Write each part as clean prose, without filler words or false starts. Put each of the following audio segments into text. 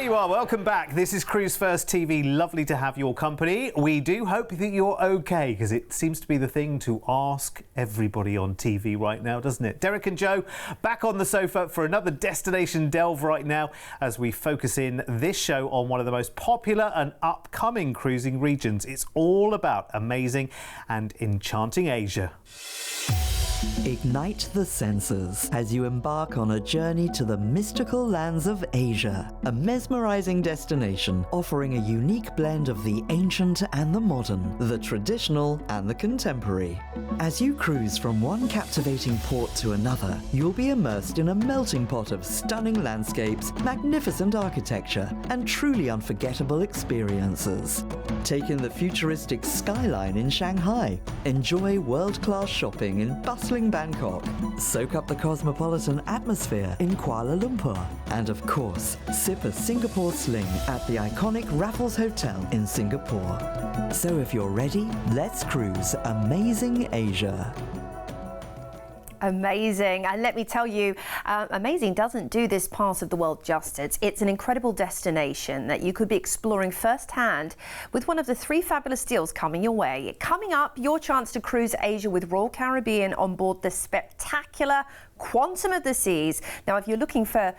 you are, welcome back. This is Cruise1st TV. Lovely to have your company. We do hope that you're okay, because it seems to be the thing to ask everybody on TV right now, doesn't it? Derek and Joe back on the sofa for another destination delve right now as we focus in this show on one of the most popular and upcoming cruising regions. It's all about amazing and enchanting Asia. Ignite the senses as you embark on a journey to the mystical lands of Asia, a mesmerizing destination offering a unique blend of the ancient and the modern, the traditional and the contemporary. As you cruise from one captivating port to another, you'll be immersed in a melting pot of stunning landscapes, magnificent architecture, and truly unforgettable experiences. Take in the futuristic skyline in Shanghai, enjoy world-class shopping in bustling Bangkok, soak up the cosmopolitan atmosphere in Kuala Lumpur, and of course, sip a Singapore sling at the iconic Raffles Hotel in Singapore. So if you're ready, let's cruise amazing Asia. Amazing. And let me tell you, amazing doesn't do this part of the world justice. It's an incredible destination that you could be exploring firsthand with one of the 3 fabulous deals coming your way. Coming up, your chance to cruise Asia with Royal Caribbean on board the spectacular Quantum of the Seas. Now, if you're looking for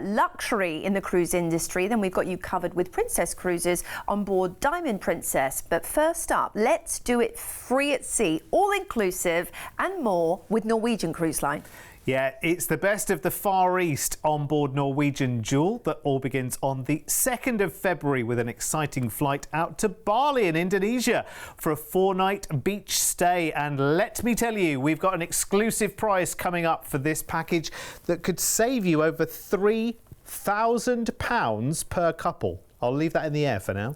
luxury in the cruise industry, then we've got you covered with Princess Cruises on board Diamond Princess. But first up, let's do it free at sea, all inclusive and more with Norwegian Cruise Line. Yeah, it's the best of the Far East on board Norwegian Jewel. That all begins on the 2nd of February with an exciting flight out to Bali in Indonesia for a 4-night beach stay. And let me tell you, we've got an exclusive price coming up for this package that could save you over £3,000 per couple. I'll leave that in the air for now.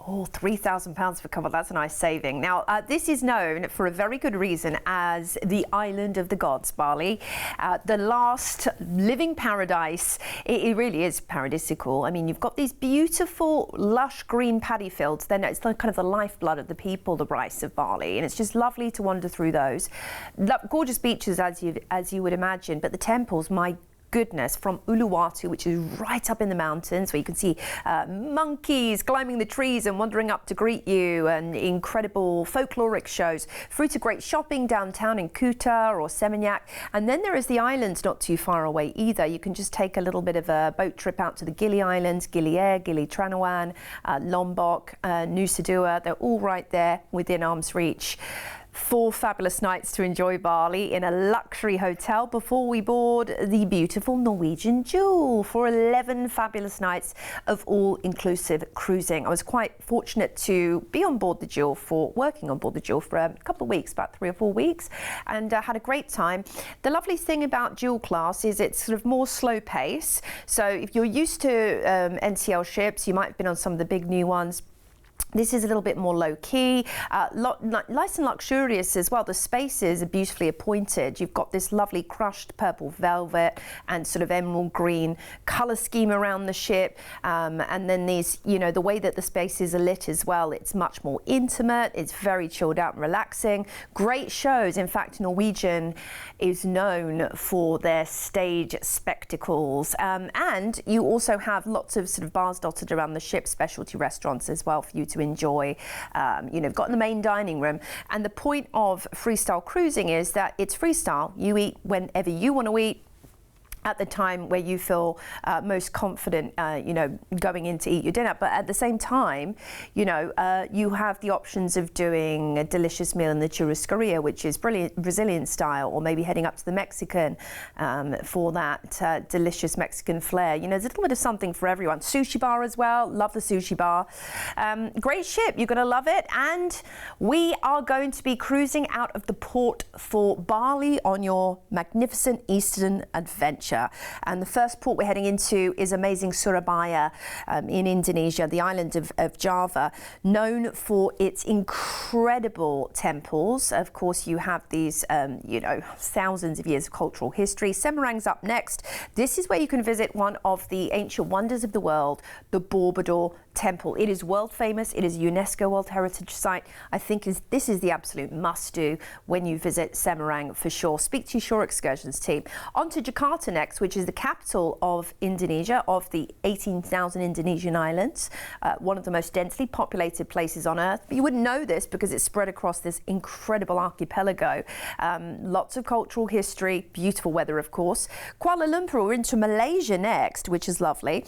Oh, £3,000 per couple, that's a nice saving. Now, this is known for a very good reason as the island of the gods, Bali. The last living paradise. It really is paradisical. I mean, you've got these beautiful, lush green paddy fields. Then it's kind of the lifeblood of the people, the rice of Bali. And it's just lovely to wander through those. Gorgeous beaches, as you would imagine, but the temples, my goodness, from Uluwatu, which is right up in the mountains, where you can see monkeys climbing the trees and wandering up to greet you, and incredible folkloric shows, through to great shopping downtown in Kuta or Seminyak. And then there is the islands not too far away either. You can just take a little bit of a boat trip out to the Gili Islands, Gili Air, Gili Tranuan, Lombok, Nusa Dua. They're all right there within arm's reach. 4 fabulous nights to enjoy Bali in a luxury hotel before we board the beautiful Norwegian Jewel for 11 fabulous nights of all-inclusive cruising. I was quite fortunate to be on board the Jewel working on board the Jewel for a couple of weeks, about 3 or 4 weeks, and had a great time. The lovely thing about Jewel class is it's sort of more slow pace. So if you're used to NCL ships, you might have been on some of the big new ones. This is a little bit more low-key, nice and luxurious as well. The spaces are beautifully appointed. You've got this lovely crushed purple velvet and sort of emerald green colour scheme around the ship. And then these, you know, the way that the spaces are lit as well, it's much more intimate. It's very chilled out and relaxing. Great shows. In fact, Norwegian is known for their stage spectacles. And you also have lots of sort of bars dotted around the ship, specialty restaurants as well for you to enjoy. You know, got in the main dining room. And the point of freestyle cruising is that it's freestyle. You eat whenever you want to eat, at the time where you feel most confident, you know, going in to eat your dinner. But at the same time, you know, you have the options of doing a delicious meal in the churrascaria, which is brilliant Brazilian style, or maybe heading up to the Mexican for that delicious Mexican flair. You know, there's a little bit of something for everyone. Sushi bar as well. Love the sushi bar. Great ship. You're going to love it. And we are going to be cruising out of the port for Bali on your magnificent Eastern adventure. And the first port we're heading into is amazing Surabaya in Indonesia, the island of Java, known for its incredible temples. Of course, you have these, you know, thousands of years of cultural history. Semarang's up next. This is where you can visit one of the ancient wonders of the world, the Borobudur temple. It is world famous. It is a UNESCO World Heritage Site. I think this is the absolute must-do when you visit Semarang for sure. Speak to your Shore Excursions team. On to Jakarta next, which is the capital of Indonesia, of the 18,000 Indonesian islands, one of the most densely populated places on Earth. But you wouldn't know this because it's spread across this incredible archipelago. Lots of cultural history, beautiful weather, of course. Kuala Lumpur, we're into Malaysia next, which is lovely,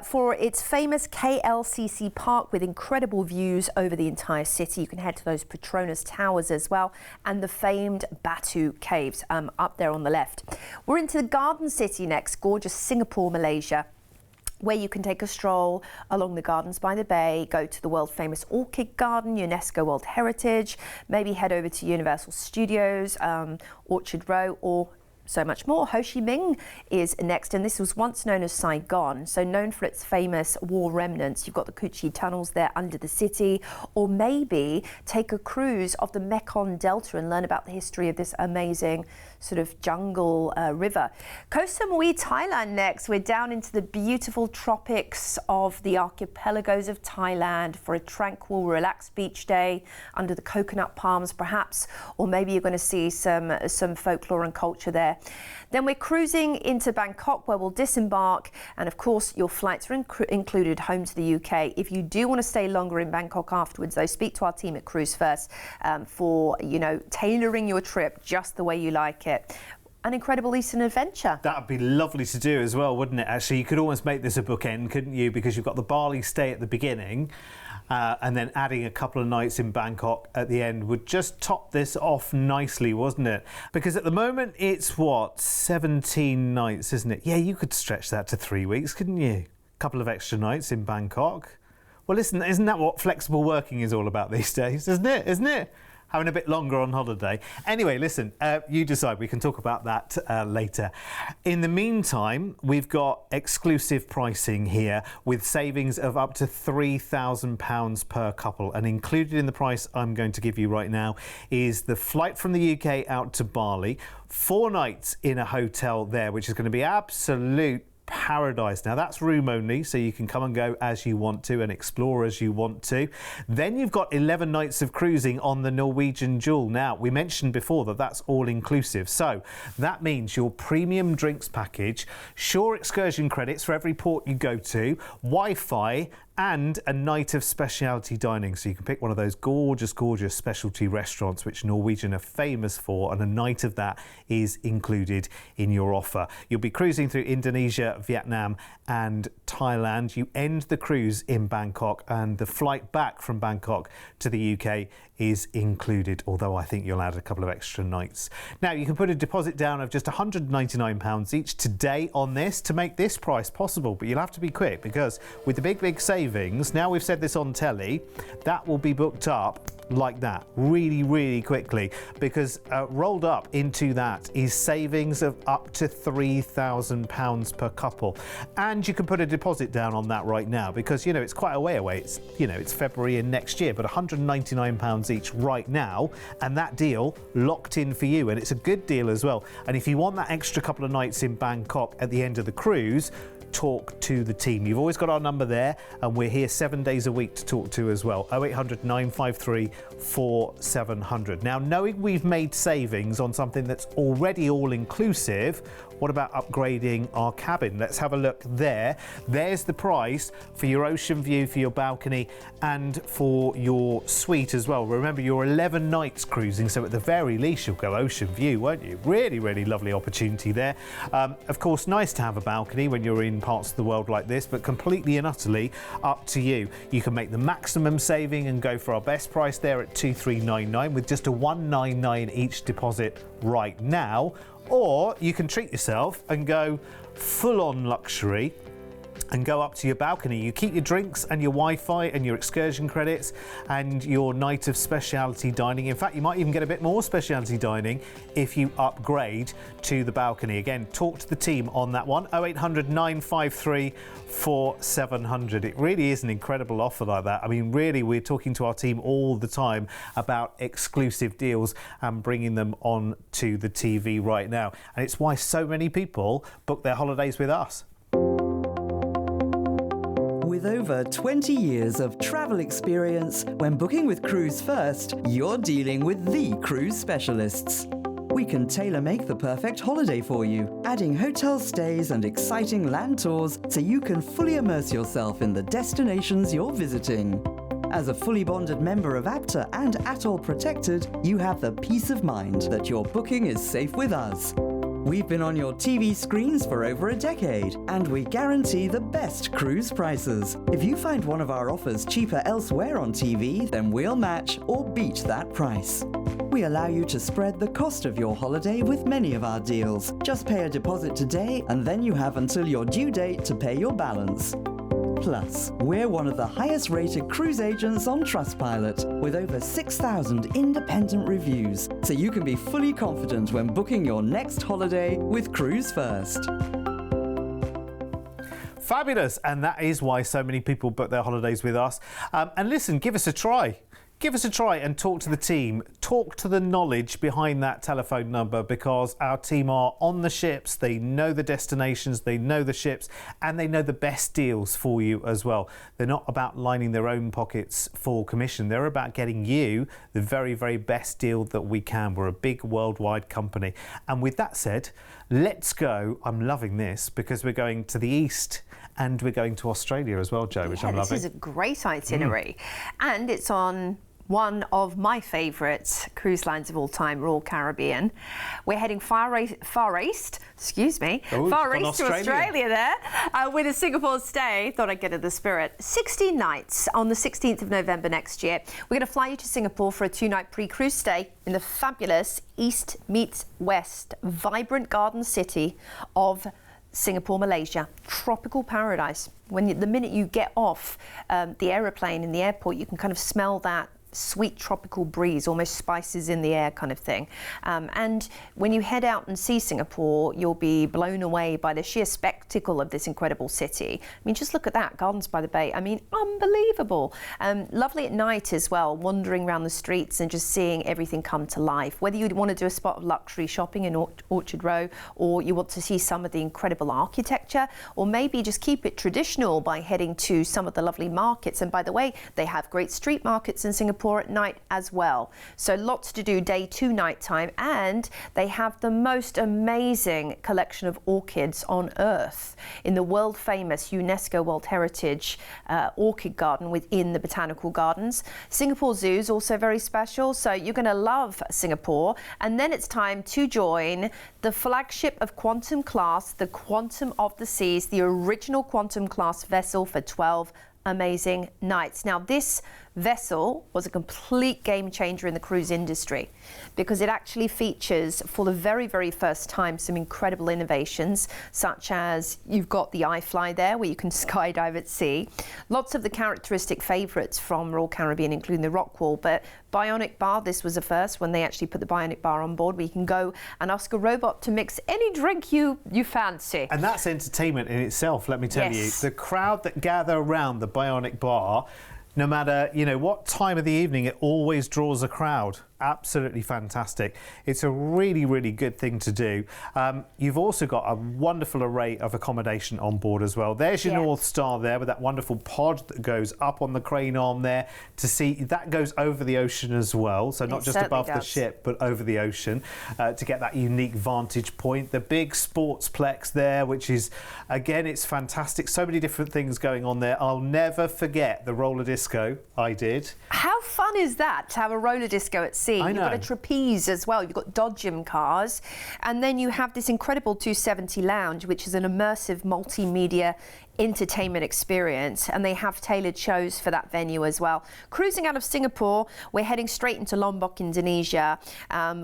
for its famous KLCC Park with incredible views over the entire city. You can head to those Petronas Towers as well, and the famed Batu Caves up there on the left. We're into the Garden City next, gorgeous Singapore, Malaysia, where you can take a stroll along the gardens by the bay, go to the world famous Orchid Garden, UNESCO World Heritage, maybe head over to Universal Studios, Orchard Row, or so much more. Ho Chi Minh is next, and this was once known as Saigon, so known for its famous war remnants. You've got the Cu Chi tunnels there under the city, or maybe take a cruise of the Mekong Delta and learn about the history of this amazing sort of jungle river. Koh Samui, Thailand next. We're down into the beautiful tropics of the archipelagos of Thailand for a tranquil, relaxed beach day under the coconut palms perhaps, or maybe you're going to see some folklore and culture there. Then we're cruising into Bangkok, where we'll disembark, and of course your flights are included home to the UK. If you do want to stay longer in Bangkok afterwards, though, speak to our team at Cruise1st for, you know, tailoring your trip just the way you like it. An incredible Eastern adventure. That would be lovely to do as well, wouldn't it? Actually, you could almost make this a bookend, couldn't you? Because you've got the Bali stay at the beginning, and then adding a couple of nights in Bangkok at the end would just top this off nicely, wasn't it? Because at the moment it's what, 17 nights, isn't it? Yeah, you could stretch that to 3 weeks, couldn't you? A couple of extra nights in Bangkok. Well, listen, isn't that what flexible working is all about these days, isn't it? Isn't it? Having a bit longer on holiday. Anyway, listen, you decide. We can talk about that later. In the meantime, we've got exclusive pricing here with savings of up to £3,000 per couple. And included in the price I'm going to give you right now is the flight from the UK out to Bali, 4 nights in a hotel there, which is going to be absolute paradise. Now that's room only, so you can come and go as you want to and explore as you want to. Then you've got 11 nights of cruising on the Norwegian Jewel. Now we mentioned before that that's all inclusive, so that means your premium drinks package, shore excursion credits for every port you go to, Wi-Fi, and a night of specialty dining. So you can pick one of those gorgeous, gorgeous specialty restaurants which Norwegian are famous for, and a night of that is included in your offer. You'll be cruising through Indonesia, Vietnam and Thailand. You end the cruise in Bangkok, and the flight back from Bangkok to the UK is included, although I think you'll add a couple of extra nights. Now you can put a deposit down of just £199 each today on this to make this price possible, but you'll have to be quick because with the big savings, now we've said this on telly, that will be booked up like that really quickly, because rolled up into that is savings of up to £3,000 per couple, and you can put a deposit down on that right now because, you know, it's quite a way away. It's, you know, it's February and next year, but £199 each right now, and that deal locked in for you, and it's a good deal as well. And if you want that extra couple of nights in Bangkok at the end of the cruise, talk to the team. You've always got our number there, and we're here 7 days a week to talk to as well. 0800 953 4700. Now, knowing we've made savings on something that's already all inclusive, what about upgrading our cabin? Let's have a look there. There's the price for your ocean view, for your balcony, and for your suite as well. Remember, you're 11 nights cruising, so at the very least you'll go ocean view, won't you? Really lovely opportunity there. Of course, nice to have a balcony when you're in parts of the world like this, but completely and utterly up to you. You can make the maximum saving and go for our best price there at 2399 with just a 199 each deposit right now. Or you can treat yourself and go full-on luxury and go up to your balcony. You keep your drinks and your Wi-Fi and your excursion credits and your night of specialty dining. In fact, you might even get a bit more specialty dining if you upgrade to the balcony. Again, talk to the team on that one. 0800 953 4700. It really is an incredible offer like that. I mean, really, we're talking to our team all the time about exclusive deals and bringing them on to the TV right now. And it's why so many people book their holidays with us. With over 20 years of travel experience, when booking with Cruise1st, you're dealing with the cruise specialists. We can tailor-make the perfect holiday for you, adding hotel stays and exciting land tours so you can fully immerse yourself in the destinations you're visiting. As a fully bonded member of APTA and Atoll Protected, you have the peace of mind that your booking is safe with us. We've been on your TV screens for over a decade, and we guarantee the best cruise prices. If you find one of our offers cheaper elsewhere on TV, then we'll match or beat that price. We allow you to spread the cost of your holiday with many of our deals. Just pay a deposit today, and then you have until your due date to pay your balance. Plus, we're one of the highest rated cruise agents on Trustpilot, with over 6,000 independent reviews, so you can be fully confident when booking your next holiday with Cruise1st. Fabulous, and that is why so many people book their holidays with us. And listen, give us a try. Give us a try and talk to the team. Talk to the knowledge behind that telephone number, because our team are on the ships. They know the destinations, they know the ships, and they know the best deals for you as well. They're not about lining their own pockets for commission. They're about getting you the very, very best deal that we can. We're a big worldwide company. And with that said, let's go. I'm loving this because we're going to the east and we're going to Australia as well, Jo, which I'm loving. This is a great itinerary. And it's on one of my favourite cruise lines of all time, Royal Caribbean. We're heading far east to Australia there, with a Singapore stay. Thought I'd get in the spirit. 16 nights on the 16th of November next year. We're going to fly you to Singapore for a 2-night pre-cruise stay in the fabulous East meets West, vibrant garden city of Singapore, Malaysia. Tropical paradise. The minute you get off the aeroplane in the airport, you can kind of smell that sweet tropical breeze, almost spices in the air kind of thing. And when you head out and see Singapore, you'll be blown away by the sheer spectacle of this incredible city. I mean, just look at that, Gardens by the Bay. I mean, unbelievable. Lovely at night as well, wandering around the streets and just seeing everything come to life. Whether you want to do a spot of luxury shopping in Orchard Row, or you want to see some of the incredible architecture, or maybe just keep it traditional by heading to some of the lovely markets. And by the way, they have great street markets in Singapore at night as well. So lots to do day 2 night time, and they have the most amazing collection of orchids on earth in the world famous UNESCO World Heritage Orchid Garden within the Botanical Gardens. Singapore Zoo is also very special, so you're going to love Singapore. And then it's time to join the flagship of Quantum Class, the Quantum of the Seas, the original Quantum Class vessel for 12 amazing nights. Now, this vessel was a complete game changer in the cruise industry because it actually features, for the very, very first time, some incredible innovations, such as you've got the iFly there where you can skydive at sea. Lots of the characteristic favourites from Royal Caribbean, including the rock wall, but Bionic Bar, this was a first when they actually put the Bionic Bar on board, where you can go and ask a robot to mix any drink you fancy. And that's entertainment in itself, let me tell you. The crowd that gather around the Bionic Bar, no matter, what time of the evening, it always draws a crowd. Absolutely fantastic. It's a really, really good thing to do. You've also got a wonderful array of accommodation on board as well. There's your North Star there with that wonderful pod that goes up on the crane arm there to see. That goes over the ocean as well. So not just above the ship, but over the ocean to get that unique vantage point. The big sportsplex there, which is, again, it's fantastic. So many different things going on there. I'll never forget the roller disco I did. How fun is that to have a roller disco at sea? You've got a trapeze as well. You've got dodgem cars. And then you have this incredible 270 lounge, which is an immersive multimedia entertainment experience, and they have tailored shows for that venue as well. Cruising out of Singapore, we're heading straight into Lombok, Indonesia,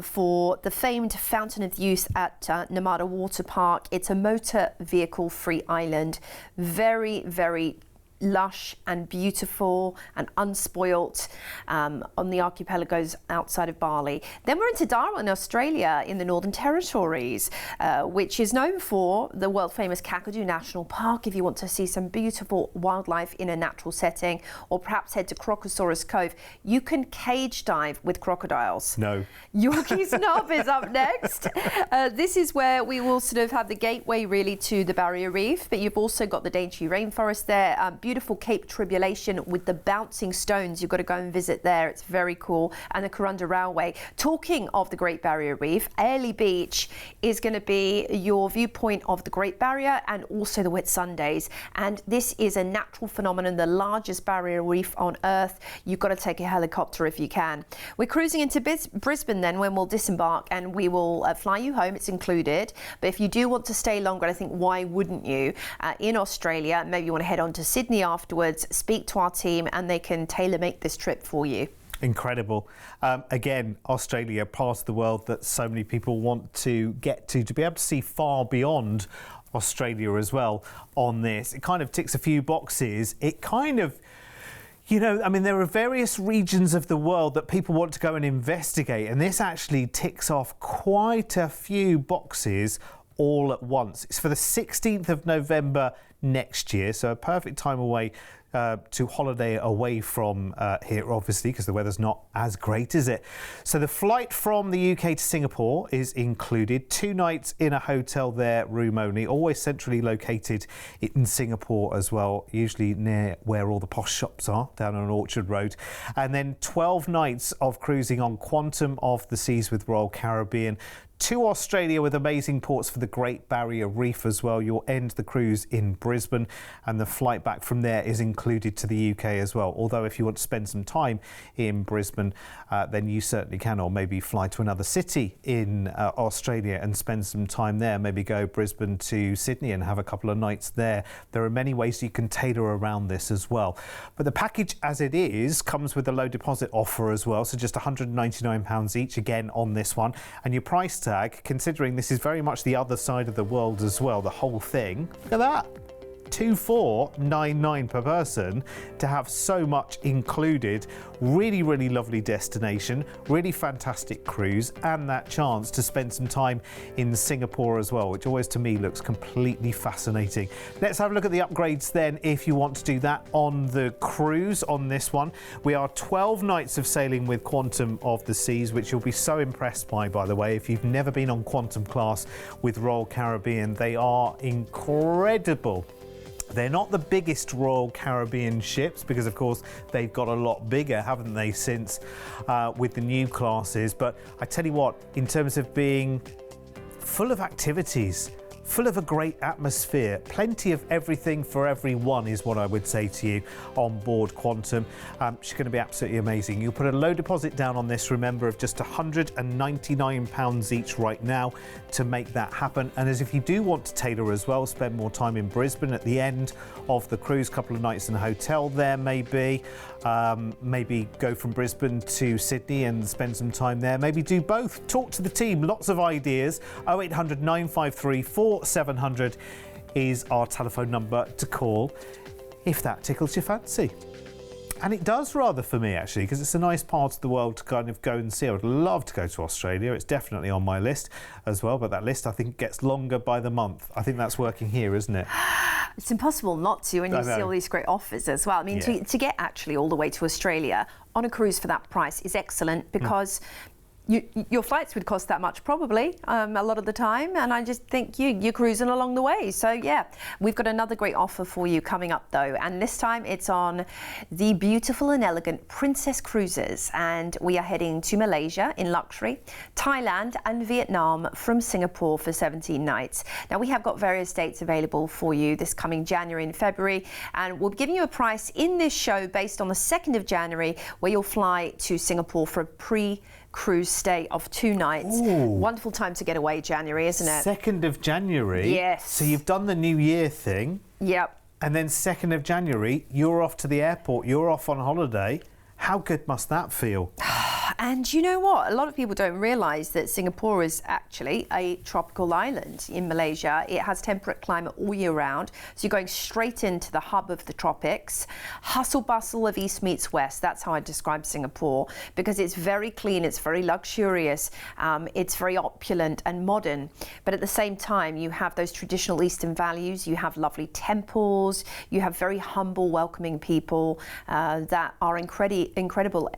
for the famed Fountain of Youth at Namada Water Park. It's a motor vehicle free island. Very, very lush and beautiful and unspoilt on the archipelagos outside of Bali. Then we're into Darwin, Australia, in the Northern Territories, which is known for the world famous Kakadu National Park. If you want to see some beautiful wildlife in a natural setting, or perhaps head to Crocosaurus Cove, you can cage dive with crocodiles. No. Yorkeys Knob is up next. This is where we will sort of have the gateway really to the Barrier Reef, but you've also got the Daintree Rainforest there. beautiful Cape Tribulation with the bouncing stones. You've got to go and visit there. It's very cool. And the Corunda Railway. Talking of the Great Barrier Reef, Airlie Beach is going to be your viewpoint of the Great Barrier and also the Whitsundays. And this is a natural phenomenon, the largest barrier reef on Earth. You've got to take a helicopter if you can. We're cruising into Brisbane then when we'll disembark, and we will fly you home. It's included. But if you do want to stay longer, I think why wouldn't you? In Australia, maybe you want to head on to Sydney afterwards, speak to our team, and they can tailor-make this trip for you. Incredible. Again, Australia, part of the world that so many people want to get to be able to see far beyond Australia as well on this. It kind of ticks a few boxes. It kind of, you know, I mean, there are various regions of the world that people want to go and investigate, and this actually ticks off quite a few boxes all at once. It's for the 16th of November next year, so a perfect time away to holiday away from here, obviously, because the weather's not as great, is it? So the flight from the UK to Singapore is included. 2 nights in a hotel there, room only, always centrally located in Singapore as well, usually near where all the posh shops are, down on Orchard Road. And then 12 nights of cruising on Quantum of the Seas with Royal Caribbean, to Australia with amazing ports for the Great Barrier Reef as well. You'll end the cruise in Brisbane, and the flight back from there is included to the UK as well. Although if you want to spend some time in Brisbane, then you certainly can, or maybe fly to another city in Australia and spend some time there. Maybe go Brisbane to Sydney and have a couple of nights there. There are many ways you can tailor around this as well. But the package as it is comes with a low deposit offer as well, so just £199 each again on this one. And your price tag, considering this is very much the other side of the world as well, the whole thing, look at that, £2499 per person to have so much included. Really, really lovely destination, really fantastic cruise, and that chance to spend some time in Singapore as well, which always to me looks completely fascinating. Let's have a look at the upgrades then if you want to do that on the cruise on this one. We are 12 nights of sailing with Quantum of the Seas, which you'll be so impressed by the way. If you've never been on Quantum class with Royal Caribbean, they are incredible. They're not the biggest Royal Caribbean ships because, of course, they've got a lot bigger, haven't they, since with the new classes. But I tell you what, in terms of being full of activities, full of a great atmosphere, plenty of everything for everyone is what I would say to you on board Quantum. She's going to be absolutely amazing. You'll put a low deposit down on this, remember, of just £199 each right now to make that happen. And as if you do want to tailor as well, spend more time in Brisbane at the end of the cruise, couple of nights in a hotel there maybe go from Brisbane to Sydney and spend some time there, maybe do both. Talk to the team, lots of ideas. 0800 953 4700 is our telephone number to call if that tickles your fancy. And it does, rather, for me actually, because it's a nice part of the world to kind of go and see. I would love to go to Australia. It's definitely on my list as well, but that list I think gets longer by the month. I think that's working here, isn't it? It's impossible not to, and you see all these great offers as well. I mean, to get actually all the way to Australia on a cruise for that price is excellent, because your flights would cost that much probably a lot of the time, and I just think you're cruising along the way. So yeah, we've got another great offer for you coming up though, and this time it's on the beautiful and elegant Princess Cruises, and we are heading to Malaysia in luxury, Thailand and Vietnam from Singapore for 17 nights. Now we have got various dates available for you this coming January and February, and we'll be giving you a price in this show based on the 2nd of January, where you'll fly to Singapore for a pre-cruise stay of 2 nights. Ooh. Wonderful time to get away, January, isn't it? 2nd of January? Yes. So you've done the New Year thing. Yep. And then 2nd of January, you're off to the airport, you're off on holiday. How good must that feel? And you know what? A lot of people don't realise that Singapore is actually a tropical island in Malaysia. It has temperate climate all year round. So you're going straight into the hub of the tropics. Hustle bustle of east meets west. That's how I describe Singapore, because it's very clean, it's very luxurious, it's very opulent and modern. But at the same time, you have those traditional Eastern values. You have lovely temples. You have very humble, welcoming people that are incredible,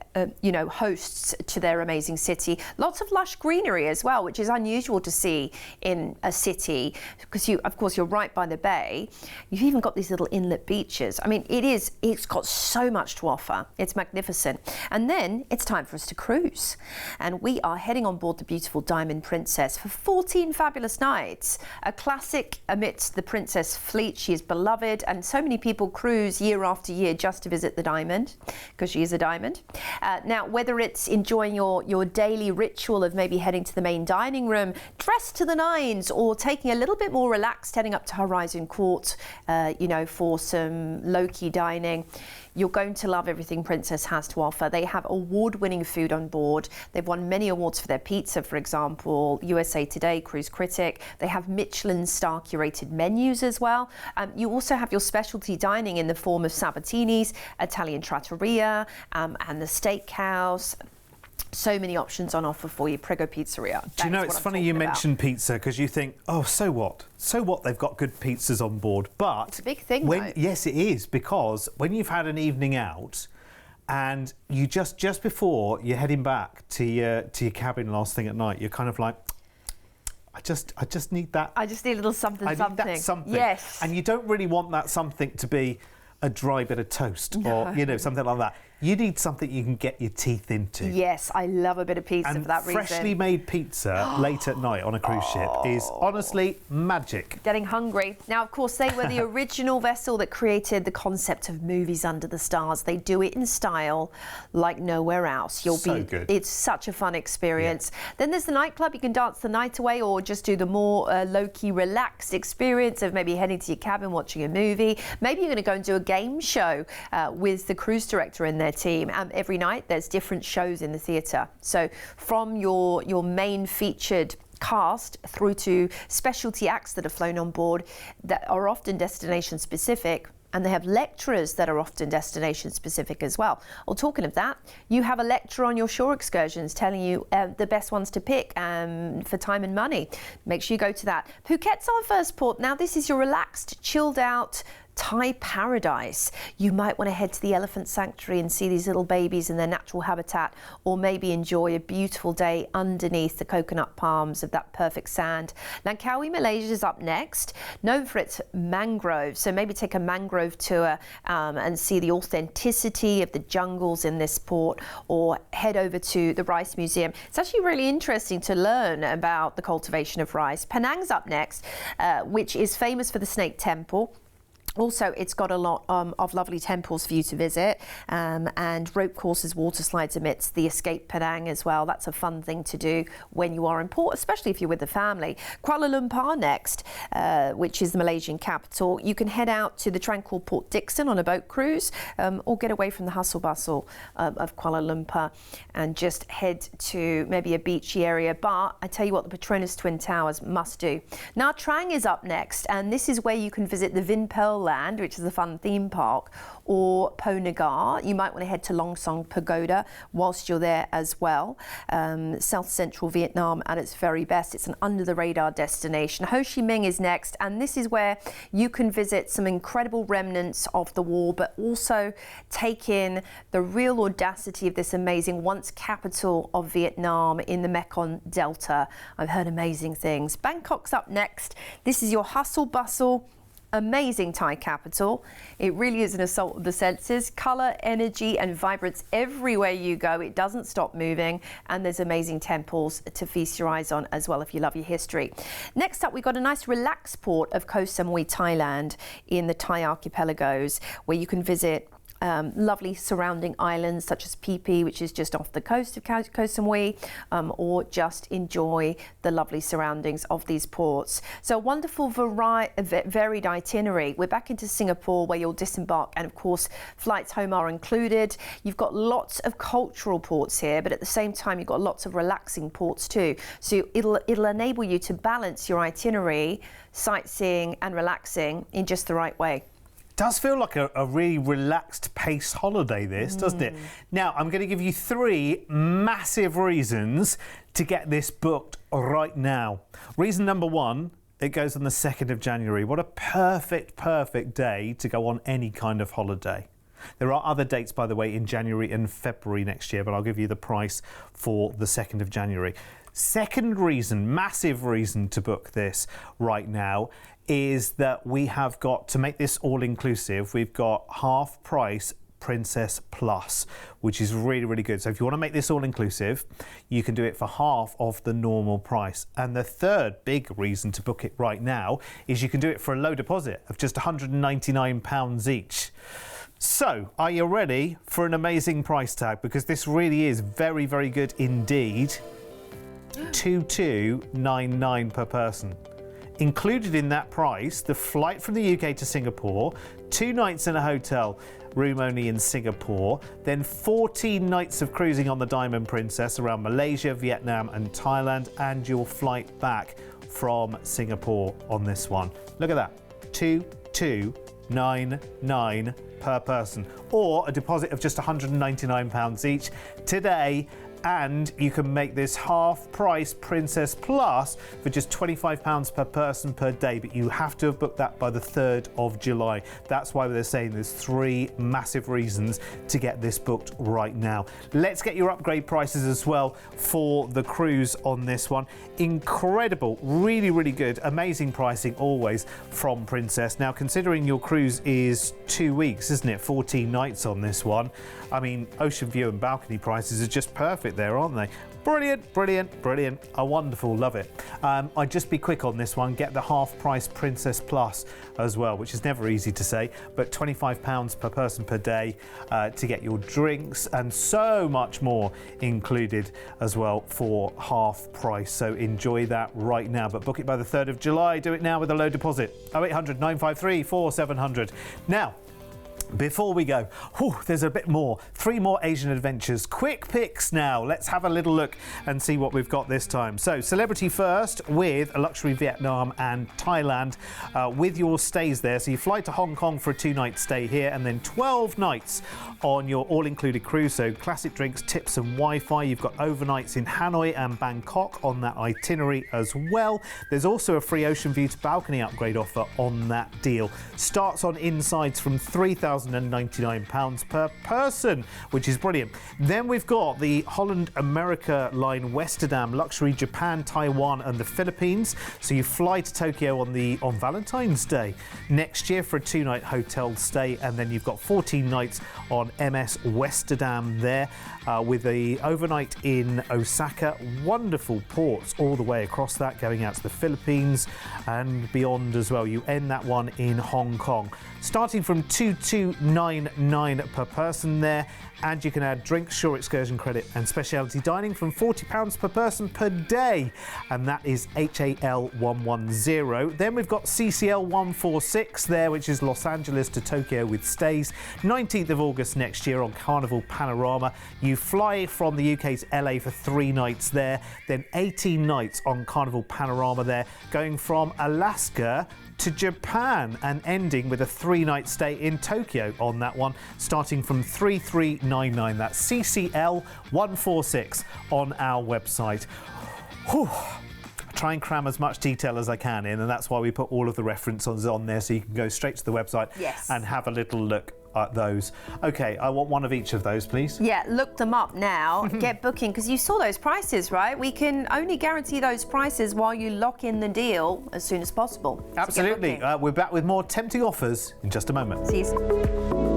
hosts hosts to their amazing city. Lots of lush greenery as well, which is unusual to see in a city because of course, you're right by the bay. You've even got these little inlet beaches. I mean, it's got so much to offer. It's magnificent. And then it's time for us to cruise. And we are heading on board the beautiful Diamond Princess for 14 fabulous nights. A classic amidst the Princess fleet. She is beloved, and so many people cruise year after year just to visit the Diamond because she is a diamond. Now, whether it's enjoying your daily ritual of maybe heading to the main dining room, dressed to the nines, or taking a little bit more relaxed, heading up to Horizon Court, for some low-key dining, you're going to love everything Princess has to offer. They have award-winning food on board. They've won many awards for their pizza, for example, USA Today, Cruise Critic. They have Michelin star curated menus as well. You also have your specialty dining in the form of Sabatinis, Italian trattoria, and the steakhouse. So many options on offer for you. Prego Pizzeria. Do you know, it's funny you mentioned pizza because you think, oh, so what? So what? They've got good pizzas on board. But it's a big thing, though. Yes, it is, because when you've had an evening out and you just before you're heading back to your cabin last thing at night, you're kind of like, I just need that. I just need a little something. Need that something. Yes. And you don't really want that something to be a dry bit of toast or something like that. You need something you can get your teeth into. Yes, I love a bit of pizza for that reason. Freshly made pizza late at night on a cruise ship is honestly magic. Getting hungry. Now, of course, they were the original vessel that created the concept of movies under the stars. They do it in style like nowhere else. Good. It's such a fun experience. Yeah. Then there's the nightclub. You can dance the night away or just do the more low-key, relaxed experience of maybe heading to your cabin, watching a movie. Maybe you're going to go and do a game show with the cruise director in their team. Every night there's different shows in the theatre. So from your main featured cast through to specialty acts that are flown on board that are often destination specific, and they have lecturers that are often destination specific as well. Well, talking of that, you have a lecturer on your shore excursions telling you the best ones to pick for time and money. Make sure you go to that. Phuket's our first port. Now, this is your relaxed, chilled out Thai paradise. You might want to head to the elephant sanctuary and see these little babies in their natural habitat, or maybe enjoy a beautiful day underneath the coconut palms of that perfect sand. Langkawi, Malaysia is up next, known for its mangroves. So maybe take a mangrove tour and see the authenticity of the jungles in this port, or head over to the Rice Museum. It's actually really interesting to learn about the cultivation of rice. Penang's up next, which is famous for the Snake Temple. Also, it's got a lot of lovely temples for you to visit, and rope courses, water slides amidst the Escape Penang as well. That's a fun thing to do when you are in port, especially if you're with the family. Kuala Lumpur next, which is the Malaysian capital. You can head out to the tranquil Port Dickson on a boat cruise, or get away from the hustle bustle of Kuala Lumpur and just head to maybe a beachy area. But I tell you what, the Petronas Twin Towers must do. Nha Trang is up next, and this is where you can visit the Vinpearl Land, which is a fun theme park, or Po Nagar. You might want to head to Long Song Pagoda whilst you're there as well. South Central Vietnam at its very best. It's an under-the-radar destination. Ho Chi Minh is next, and this is where you can visit some incredible remnants of the war, but also take in the real audacity of this amazing once capital of Vietnam in the Mekong Delta. I've heard amazing things. Bangkok's up next. This is your hustle-bustle, amazing Thai capital. It really is an assault of the senses. Colour, energy and vibrance everywhere you go. It doesn't stop moving, and there's amazing temples to feast your eyes on as well if you love your history. Next up, we've got a nice relaxed port of Koh Samui, Thailand, in the Thai archipelagos, where you can visit lovely surrounding islands such as Phi Phi, which is just off the coast of Koh Samui, or just enjoy the lovely surroundings of these ports. So a wonderful varied itinerary. We're back into Singapore, where you'll disembark, and of course flights home are included. You've got lots of cultural ports here, but at the same time you've got lots of relaxing ports too. So it'll enable you to balance your itinerary, sightseeing and relaxing in just the right way. Does feel like a really relaxed pace holiday, this, doesn't it? Now, I'm going to give you 3 massive reasons to get this booked right now. Reason number 1, it goes on the 2nd of January. What a perfect day to go on any kind of holiday. There are other dates, by the way, in January and February next year, but I'll give you the price for the 2nd of January. Second reason, massive reason to book this right now is that we have got, to make this all-inclusive, we've got half price Princess Plus, which is really, really good. So if you want to make this all-inclusive, you can do it for half of the normal price. And the third big reason to book it right now is you can do it for a low deposit of just £199 each. So, are you ready for an amazing price tag? Because this really is very, very good indeed. £2299 per person. Included in that price, the flight from the UK to Singapore, 2 nights in a hotel room only in Singapore, then 14 nights of cruising on the Diamond Princess around Malaysia, Vietnam and Thailand, and your flight back from Singapore on this one. Look at that, £2299 per person, or a deposit of just £199 each today. And you can make this half price Princess Plus for just £25 per person per day, but you have to have booked that by the 3rd of July. That's why they're saying there's 3 massive reasons to get this booked right now. Let's get your upgrade prices as well for the cruise on this one. Incredible, really, really good, amazing pricing always from Princess. Now, considering your cruise is 2 weeks, isn't it? 14 nights on this one. I mean, ocean view and balcony prices are just perfect there, aren't they? Brilliant, brilliant, brilliant. Wonderful, love it. I'd just be quick on this one. Get the half price Princess Plus as well, which is never easy to say, but £25 per person per day to get your drinks and so much more included as well for half price. So enjoy that right now, but book it by the 3rd of July. Do it now with a low deposit. 0800 953 4700. Now, before we go, there's a bit more. 3 more Asian adventures. Quick picks now. Let's have a little look and see what we've got this time. So, celebrity first with a luxury Vietnam and Thailand with your stays there. So you fly to Hong Kong for a 2-night stay here and then 12 nights on your all-included cruise. So classic drinks, tips and Wi-Fi. You've got overnights in Hanoi and Bangkok on that itinerary as well. There's also a free ocean view to balcony upgrade offer on that deal. Starts on insides from £3,099 per person, which is brilliant. Then we've got the Holland America line Westerdam luxury Japan, Taiwan and the Philippines. So you fly to Tokyo on Valentine's Day next year for a 2-night hotel stay, and then you've got 14 nights on MS Westerdam there with the overnight in Osaka. Wonderful ports all the way across that, going out to the Philippines and beyond as well. You end that one in Hong Kong, starting from £2299 per person there, and you can add drinks, shore excursion credit and speciality dining from £40 per person per day, and that is HAL 110. Then we've got CCL 146 there, which is Los Angeles to Tokyo with stays. 19th of August next year on Carnival Panorama. You fly from the UK's LA for 3 nights there, then 18 nights on Carnival Panorama there, going from Alaska to Japan and ending with a 3-night stay in Tokyo on that one, starting from $3,399. That's CCL 146 on our website. Try and cram as much detail as I can in, and that's why we put all of the references on there, so you can go straight to the website and have a little look at those. Okay, I want one of each of those, please. Yeah, look them up now. Get booking, because you saw those prices, right? We can only guarantee those prices while you lock in the deal as soon as possible. Absolutely. We're back with more tempting offers in just a moment. See you soon.